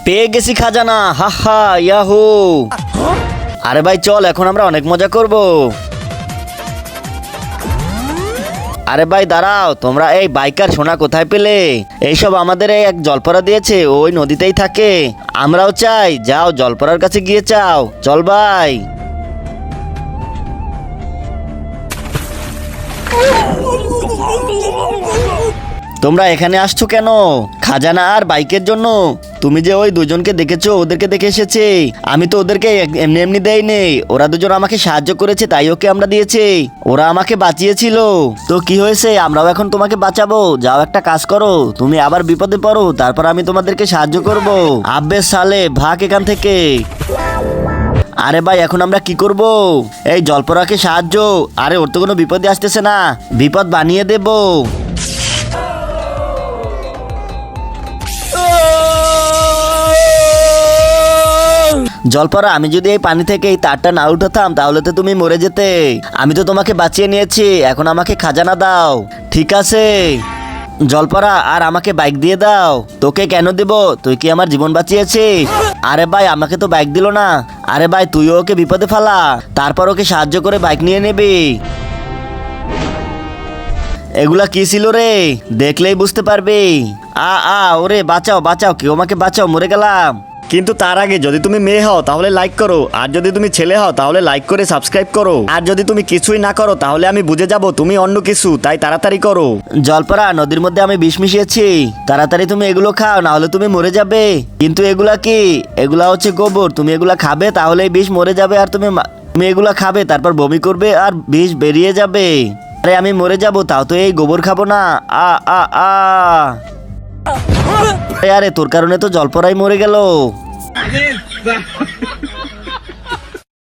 পেয়ে গেছি খাজানা, হা হা ইয়াহু। আরে ভাই চল, এখন আমরা অনেক মজা করব। আরে ভাই দাঁড়াও, তোমরা এই বাইকার সোনা কোথায় পেলে? এইসব আমাদের এই এক জলপরা দিয়েছে, ওই নদীতেই থাকে। আমরাও চাই, যাও জলপরার কাছে গিয়ে চাও। চল ভাই। তোমরা এখানে আসছো কেন? খাজানা আর বাইকের জন্য? তুমি যে ওই দুজনকে দেখেছো, ওদেরকে দেখে এসেছে। আমি তো ওদেরকে এমনি এমনি দেইনি, ওরা দুজন আমাকে সাহায্য করেছে, তাই ওকে আমরা দিয়েছি। ওরা আমাকে বাঁচিয়েছিল। তো কি হয়েছে, আমরাও এখন তোমাকে বাঁচাবো। যাও একটা কাজ করো, তুমি আবার বিপদে পড়ো, তারপর আমি তোমাদেরকে সাহায্য করব। আব্বে সালে ভাগ এখান থেকে। আরে ভাই এখন আমরা কি করব? এই জলপরাকে সাহায্য। আরে ওর তো কোনো বিপদই আসতেছে না, বিপদ বানিয়ে দেবো। জলপরা, আমি যদি এই পানি থেকে এই তারটা না উঠাতাম তাহলে তো তুমি মরে যেতে। আমি তো তোমাকে বাঁচিয়ে নিয়েছি, এখন আমাকে খাজানা দাও। ঠিক আছে জলপরা, আর আমাকে বাইক দিয়ে দাও। তোকে কেন দেব? তুই কি আমার জীবন বাঁচিয়েছিস? আরে ভাই আমাকে তো বাইক দিল না। আরে ভাই তুইও ওকে বিপদে ফেলা, তারপর ওকে সাহায্য করে বাইক নিয়ে নিবি। এগুলা কি ছিল রে? দেখলেই বুঝতে পারবি। ওরে বাঁচাও বাঁচাও, কেউ আমাকে বাঁচাও, মরে গেলাম। কিন্তু তার আগে যদি তুমি মেয়ে হও তাহলে লাইক করো, আর যদি তুমি ছেলে হও তাহলে লাইক করে সাবস্ক্রাইব করো, আর যদি তুমি কিছুই না করো তাহলে আমি বুঝে যাব তুমি অন্য কিছু, তাই তাড়াতাড়ি করো। জলপরা, নদীর মধ্যে আমি বিষ মিশিয়েছি, তাড়াতাড়ি তুমি এগুলো খাও, না হলে তুমি মরে যাবে। কিন্তু এগুলা কি? এগুলা হচ্ছে গোবর, তুমি এগুলা খাবে তাহলে এই বিষ মরে যাবে, আর তুমি এগুলা খাবে তারপর বমি করবে আর বিষ বেরিয়ে যাবে। আরে আমি মরে যাব, তাও তো এই গোবর খাবো না। আ আ আ আরে তোর কারণে তো জলপরাই মরে গেল।